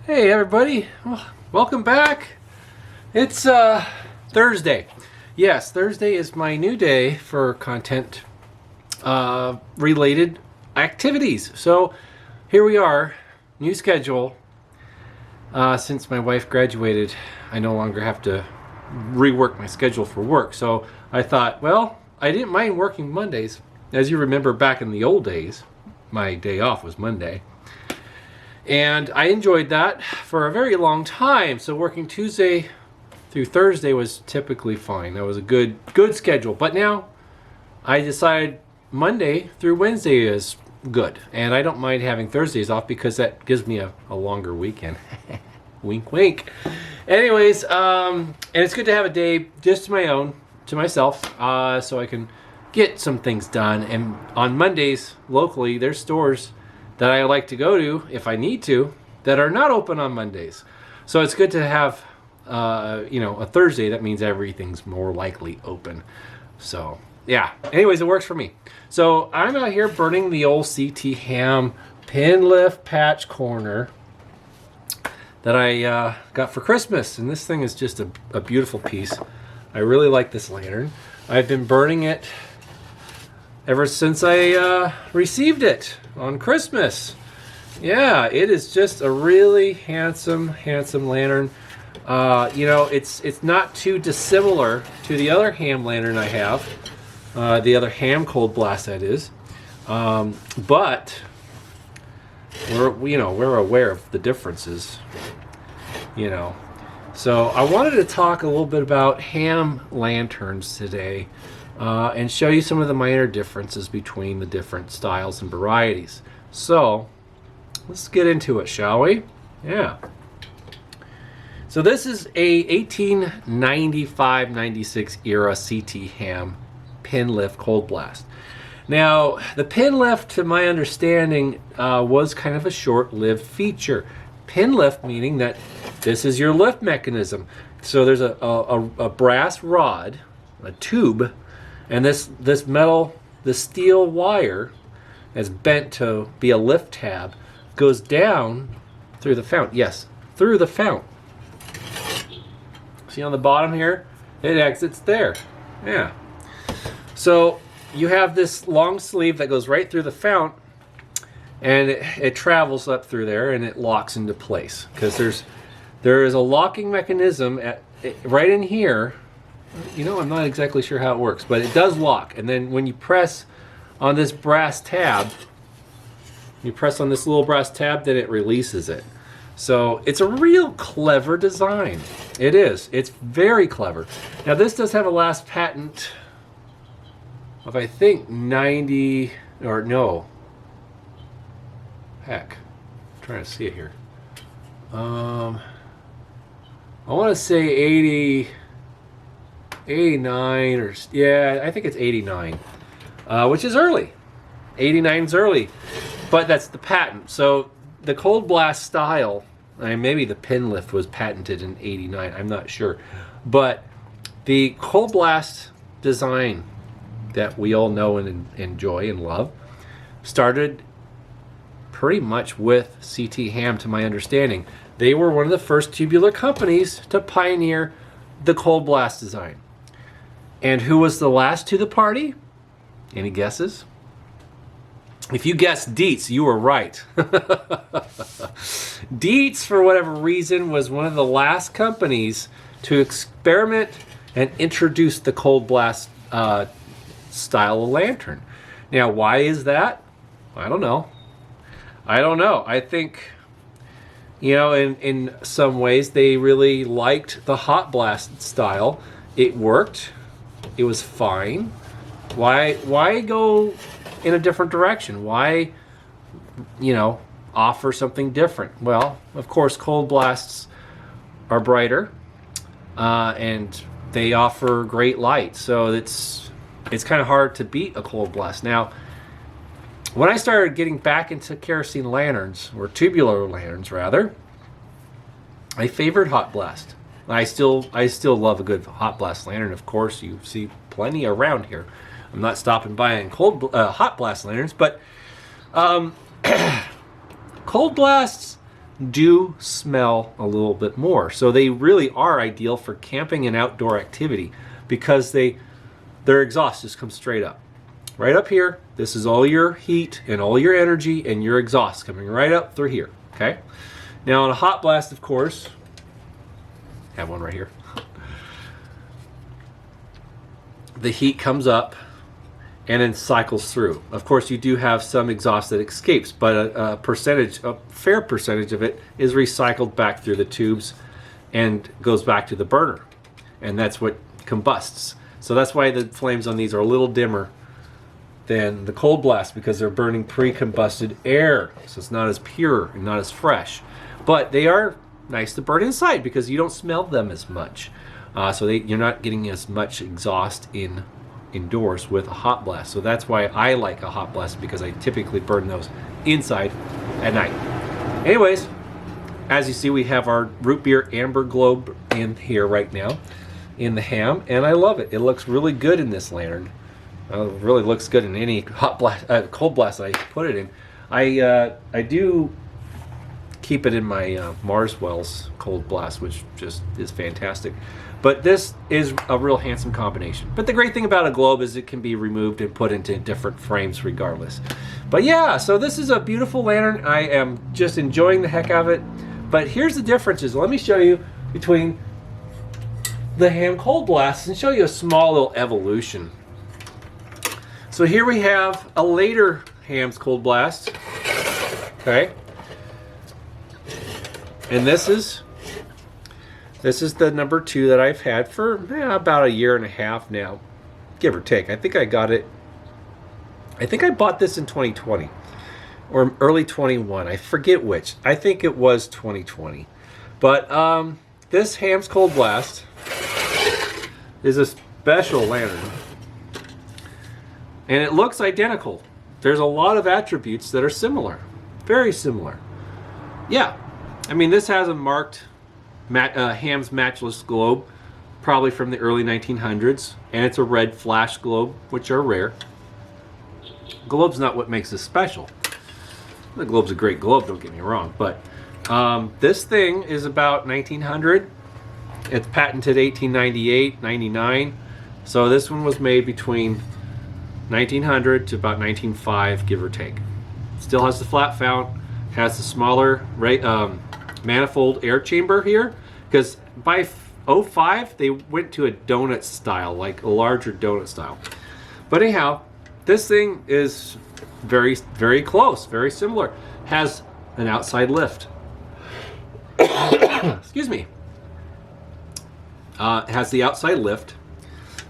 Hey everybody, welcome back. It's Thursday. Yes, Thursday is my new day for content related activities. So here we are, new schedule. Since my wife graduated, I no longer have to rework my schedule for work. So I thought, well, I didn't mind working Mondays. As you remember, back in the old days, my day off was Monday. And I enjoyed that for a very long time. So working Tuesday through Thursday was typically fine. That was a good schedule. But now I decided Monday through Wednesday is good. And I don't mind having Thursdays off because that gives me a longer weekend. Wink, wink. Anyways, and it's good to have a day just my own, to myself, so I can get some things done. And on Mondays, locally, there's stores that I like to go to if I need to that are not open on Mondays. So it's good to have a Thursday. That means everything's more likely open. So yeah, anyways, it works for me. So I'm out here burning the old CT Ham pin lift patch corner that I got for Christmas, and this thing is just a beautiful piece. I really like this lantern. I've been burning it ever since I received it on Christmas. Yeah, it is just a really handsome lantern. It's not too dissimilar to the other ham lantern I have, the other ham cold blast that is. But we're aware of the differences. So I wanted to talk a little bit about ham lanterns today. And show you some of the minor differences between the different styles and varieties. So let's get into it, shall we? Yeah. So this is a 1895-96 era CT Ham pin lift cold blast. Now the pin lift, to my understanding, was kind of a short-lived feature. Pin lift meaning that this is your lift mechanism. So there's a brass rod, a tube, and this metal, the steel wire, is bent to be a lift tab, goes down through the fount. Yes, through the fount. See on the bottom here? It exits there. Yeah. So you have this long sleeve that goes right through the fount, and it travels up through there, and it locks into place. Because there is a locking mechanism right in here. I'm not exactly sure how it works, but it does lock. And then when you press on this brass tab, then it releases it. So it's a real clever design. It is. It's very clever. Now this does have a last patent of, I think, 90, or no. Heck, I'm trying to see it here. I want to say 89, or yeah, I think it's 89, which is early. 89 is early, but that's the patent. So the cold blast style, maybe the pin lift was patented in 89, I'm not sure, but the cold blast design that we all know and enjoy and love started pretty much with CT Ham, to my understanding. They were one of the first tubular companies to pioneer the cold blast design. And who was the last to the party? Any guesses? If you guessed Dietz, you were right. Dietz, for whatever reason, was one of the last companies to experiment and introduce the cold blast style of lantern. Now, why is that? I don't know. I think, in some ways they really liked the hot blast style. It worked. It was fine. Why go in a different direction? Why, offer something different? Well, of course, cold blasts are brighter, and they offer great light. So it's kind of hard to beat a cold blast. Now, when I started getting back into kerosene lanterns, or tubular lanterns rather, I favored hot blast. I still love a good hot blast lantern. Of course, you see plenty around here. I'm not stopping by in hot blast lanterns, but cold blasts do smell a little bit more. So they really are ideal for camping and outdoor activity because their exhaust just comes straight up. Right up here, this is all your heat and all your energy and your exhaust coming right up through here, okay? Now on a hot blast, of course, I have one right here. The heat comes up and then cycles through. Of course, you do have some exhaust that escapes, but a fair percentage of it is recycled back through the tubes and goes back to the burner. And that's what combusts. So that's why the flames on these are a little dimmer than the cold blast, because they're burning pre-combusted air. So it's not as pure and not as fresh. But they are nice to burn inside because you don't smell them as much. So you're not getting as much exhaust indoors with a hot blast. So that's why I like a hot blast, because I typically burn those inside at night. Anyways, as you see, we have our root beer amber globe in here right now in the ham, and I love it. It looks really good in this lantern. It really looks good in any hot blast, cold blast that I put it in. I do keep it in my Marswell's cold blast, which just is fantastic. But this is a real handsome combination. But the great thing about a globe is it can be removed and put into different frames regardless. But yeah, so this is a beautiful lantern. I am just enjoying the heck out of it. But here's the differences. Let me show you between the ham cold blast and show you a small little evolution. So here we have a later ham's cold blast. Okay. And this is the number 2 that I've had for about a year and a half now, give or take. I think I bought this in 2020 or early 21. I forget which. I think it was 2020. But this ham's cold blast is a special lantern. And it looks identical. There's a lot of attributes that are similar. Very similar. Yeah. I mean, this has a marked Ham's matchless globe, probably from the early 1900s. And it's a red flash globe, which are rare. Globe's not what makes this special. The globe's a great globe, don't get me wrong. But this thing is about 1900. It's patented 1898, 99. So this one was made between 1900 to about 1905, give or take. Still has the flat fount, has the smaller manifold air chamber here, because by 05 they went to a donut style, like a larger donut style. But anyhow, this thing is very, very close, very similar. Has an outside lift. Excuse me. Has the outside lift,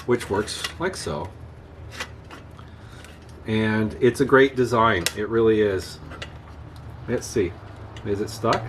which works like so. And it's a great design. It really is. Let's see. Is it stuck?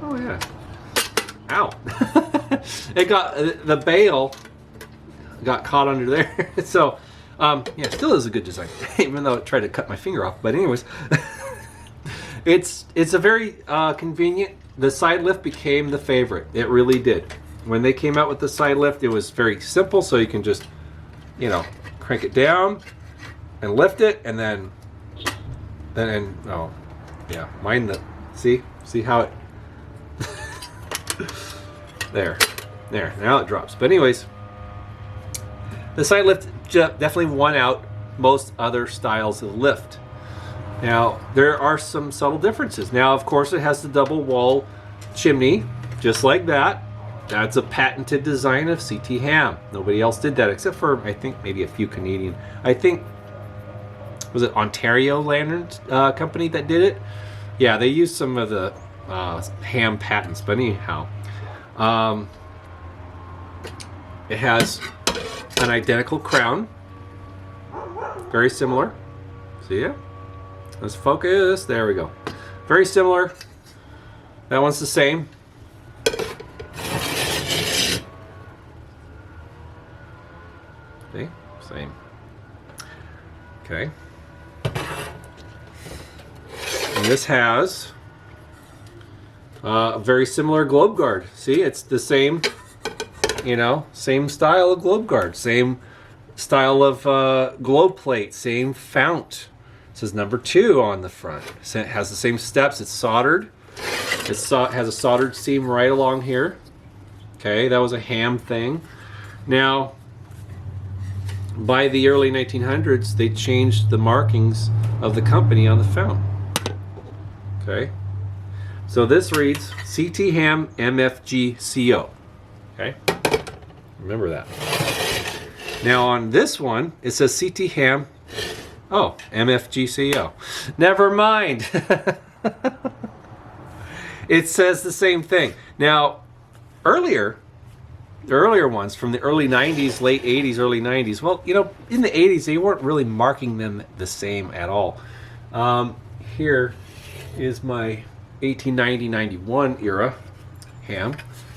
Oh yeah. Ow. It got, the bail got caught under there. So, yeah, still is a good design, even though it tried to cut my finger off. But anyways, it's a very convenient. The side lift became the favorite. It really did. When they came out with the side lift, it was very simple. So you can just, crank it down and lift it, and then oh yeah, mind the see how it there now it drops. But anyways, the side lift definitely won out most other styles of lift. Now there are some subtle differences. Now of course it has the double wall chimney, just like that. That's a patented design of CT Ham. Nobody else did that except for, I think, maybe a few Canadian. I think, was it Ontario Lantern Company that did it? Yeah, they used some of the ham patents, but anyhow. It has an identical crown. Very similar. See ya? Let's focus. There we go. Very similar. That one's the same. See? Same. Okay. And this has a very similar globe guard. See, it's the same, same style of globe guard, same style of globe plate, same fount. It says number 2 on the front. It has the same steps. It's soldered. has a soldered seam right along here. Okay, that was a ham thing. Now, by the early 1900s, they changed the markings of the company on the fountain. Okay, so this reads CT Ham MFG CO. Okay, remember that. Now on this one, it says CT Ham, oh, MFG CO. Never mind. It says the same thing. Now, the earlier ones from the early 90s, late 80s, early 90s, well, you know, in the 80s, they weren't really marking them the same at all. Here is my 1890-91 era ham.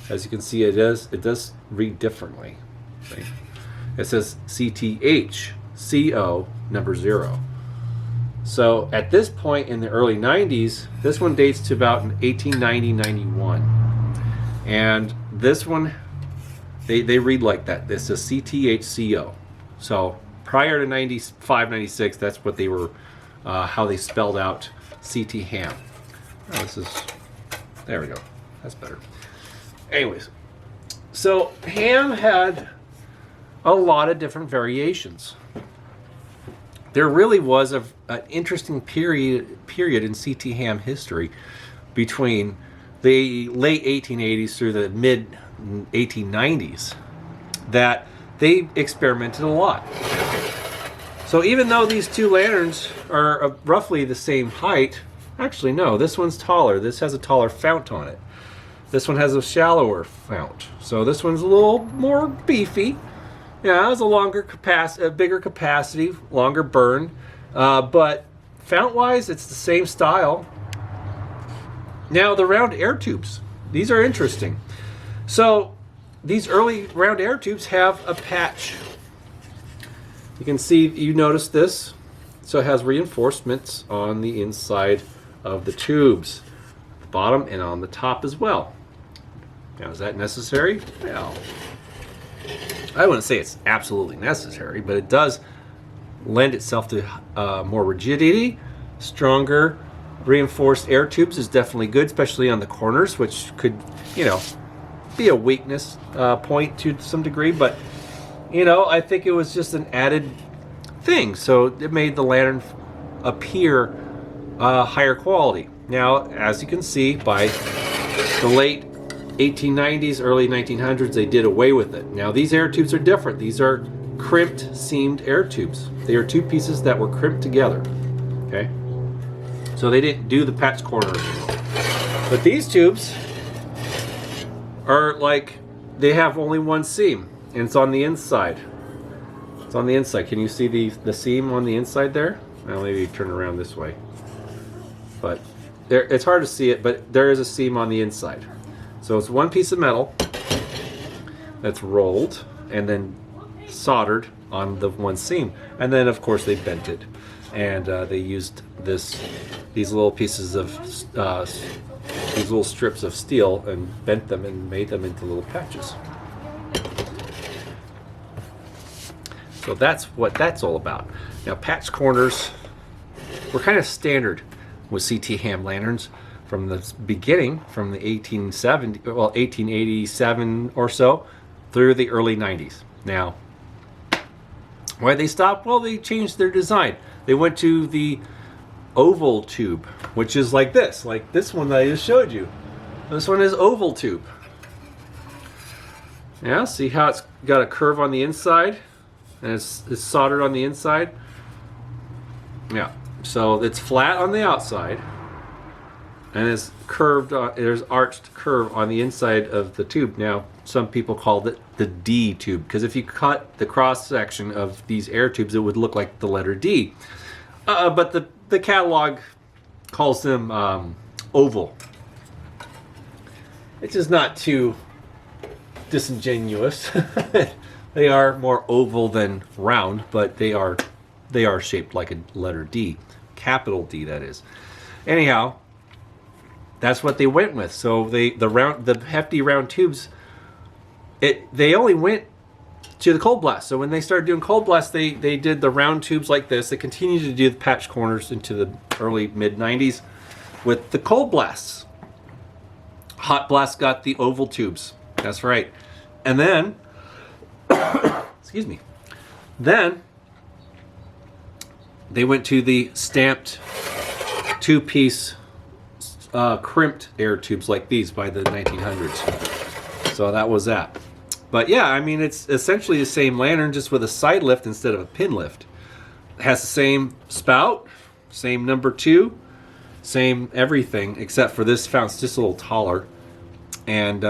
As you can see, it does read differently. Okay? It says CTH CO #0. So at this point in the early 90s, this one dates to about 1890-91. And this one, they read like that. This is CTHCO. So prior to 95, 96, that's what they were, how they spelled out CT Ham. Oh, there we go. That's better. Anyways, so ham had a lot of different variations. There really was an interesting period in CT ham history between the late 1880s through the mid 1890s that they experimented a lot. So even though these two lanterns are roughly the same height, actually no, this one's taller. This has a taller fount on it. This one has a shallower fount. So this one's a little more beefy. Yeah, it has a bigger capacity, longer burn. But fount-wise, it's the same style. Now, the round air tubes. These are interesting. So, these early round air tubes have a patch. You can see, you notice this. So it has reinforcements on the inside of the tubes. The bottom and on the top as well. Now, is that necessary? Well, I wouldn't say it's absolutely necessary, but it does lend itself to more rigidity. Stronger reinforced air tubes is definitely good, especially on the corners, which could, you know, be a weakness point to some degree. But, you know, I think it was just an added thing. So it made the lantern appear higher quality. Now, as you can see, by the late 1890s, early 1900s, they did away with it. Now these air tubes are different. These are crimped, seamed air tubes. They are two pieces that were crimped together. Okay, so they didn't do the patch corner anymore. But these tubes are like, they have only one seam, and it's on the inside. It's on the inside. Can you see the seam on the inside there? Well, maybe turn it around this way. But there, it's hard to see it, but there is a seam on the inside. So it's one piece of metal that's rolled and then soldered on the one seam. And then, of course, they bent it. And they used these little pieces of, these little strips of steel and bent them and made them into little patches. So that's what that's all about. Now, patch corners were kind of standard with CT ham lanterns from the beginning, from the 1887 or so, through the early 90s. Now, why they stopped? Well, they changed their design. They went to the oval tube, which is like this one that I just showed you. This one is oval tube. Yeah, see how it's got a curve on the inside, and it's soldered on the inside? Yeah, so it's flat on the outside, and it's curved, there's arched curve on the inside of the tube. Now, some people called it the D tube, because if you cut the cross section of these air tubes, it would look like the letter D. But the catalog calls them oval. It's just not too disingenuous. They are more oval than round, but they are shaped like a letter D, capital D, that is. Anyhow, that's what they went with. So the hefty round tubes, they only went to the cold blast. So when they started doing cold blast, they did the round tubes like this. They continued to do the patch corners into the early mid 90s with the cold blasts. Hot Blast got the oval tubes. That's right. And then, excuse me, then they went to the stamped 2-piece crimped air tubes like these by the 1900s. So that was that. But yeah, I mean, it's essentially the same lantern, just with a side lift instead of a pin lift. It has the same spout, same number 2, same everything, except for this fountain's just a little taller. And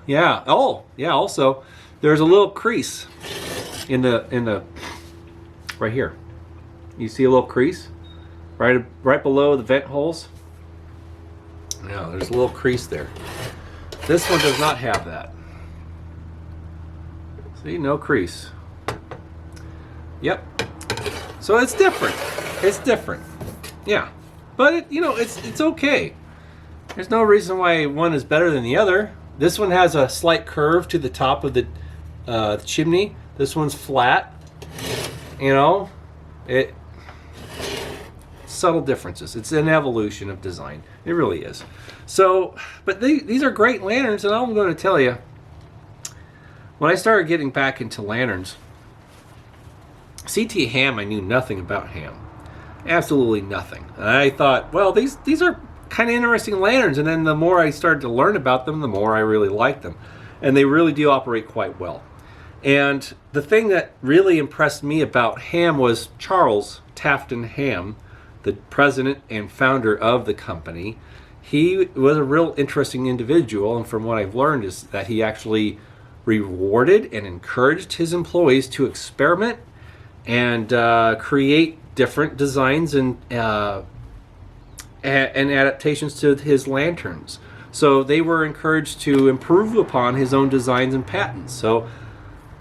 yeah, oh yeah, also there's a little crease in the right here. You see a little crease right below the vent holes. Yeah, there's a little crease there. This one does not have that. See, no crease. Yep. So it's different. It's different. Yeah. But it, you know, it's okay. There's no reason why one is better than the other. This one has a slight curve to the top of the chimney. This one's flat. You know, subtle differences. It's an evolution of design. It really is. So, but these are great lanterns, and I'm going to tell you, when I started getting back into lanterns, CT ham, I knew nothing about ham. Absolutely nothing. And I thought, well, these are kind of interesting lanterns, and then the more I started to learn about them, the more I really liked them. And they really do operate quite well. And the thing that really impressed me about ham was Charles Tafton Ham, the president and founder of the company. He was a real interesting individual, and from what I've learned is that he actually rewarded and encouraged his employees to experiment and create different designs and adaptations to his lanterns. So they were encouraged to improve upon his own designs and patents. So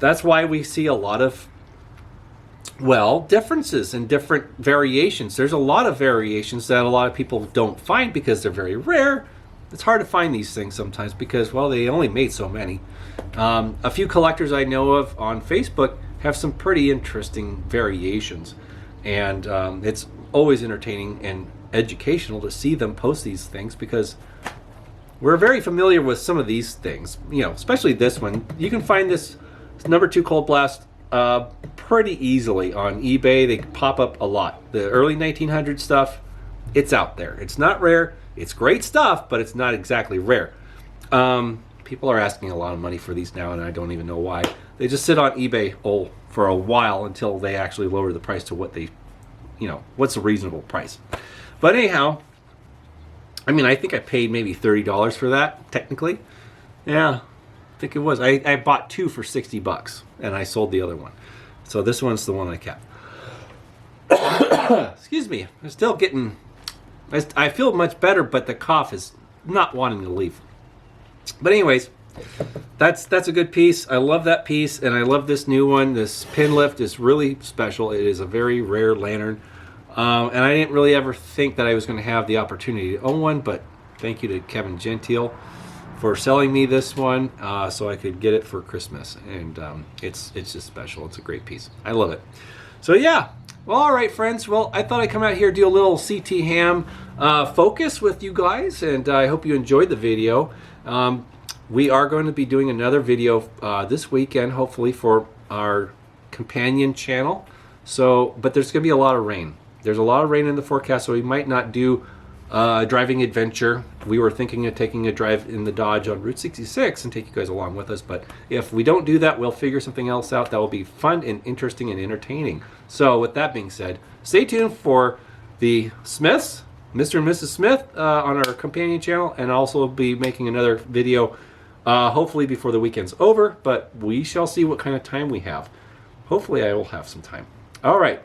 that's why we see a lot of, well, differences and different variations. There's a lot of variations that a lot of people don't find because they're very rare. It's hard to find these things sometimes because, well, they only made so many. A few collectors I know of on Facebook have some pretty interesting variations. And it's always entertaining and educational to see them post these things because we're very familiar with some of these things. You know, especially this one. You can find this No.2 Cold Blast pretty easily on eBay. They pop up a lot. The early 1900 stuff, it's out there. It's not rare. It's great stuff, but it's not exactly rare. People are asking a lot of money for these now, and I don't even know why. They just sit on eBay for a while until they actually lower the price to what they, you know, what's a reasonable price. But anyhow, I mean, I think I paid maybe $30 for that, technically. Yeah, I think it was. I bought 2 for $60, and I sold the other one. So this one's the one I kept. Excuse me. I'm still getting... I feel much better, but the cough is not wanting to leave. But anyways, that's a good piece. I love that piece, and I love this new one. This pin lift is really special. It is a very rare lantern. And I didn't really ever think that I was going to have the opportunity to own one, but thank you to Kevin Gentile for selling me this one so I could get it for Christmas. And it's just special. It's a great piece. I love it. So yeah. Well, all right, friends. Well, I thought I'd come out here and do a little CT ham focus with you guys, and I hope you enjoyed the video. We are going to be doing another video this weekend, hopefully, for our companion channel. So, but there's going to be a lot of rain. There's a lot of rain in the forecast, so we might not do a driving adventure. We were thinking of taking a drive in the Dodge on Route 66 and take you guys along with us, but if we don't do that, we'll figure something else out that will be fun and interesting and entertaining. So with that being said, stay tuned for the Smiths, Mr. and Mrs. Smith, on our companion channel, and also be making another video hopefully before the weekend's over, but we shall see what kind of time we have. Hopefully I will have some time. All right.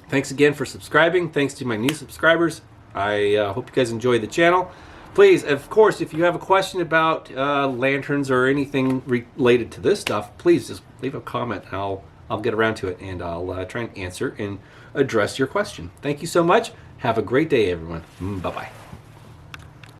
Thanks again for subscribing. Thanks to my new subscribers. I hope you guys enjoy the channel. Please, of course, if you have a question about lanterns or anything related to this stuff, please just leave a comment. I'll get around to it, and I'll try and answer and address your question. Thank you so much. Have a great day, everyone. Bye-bye.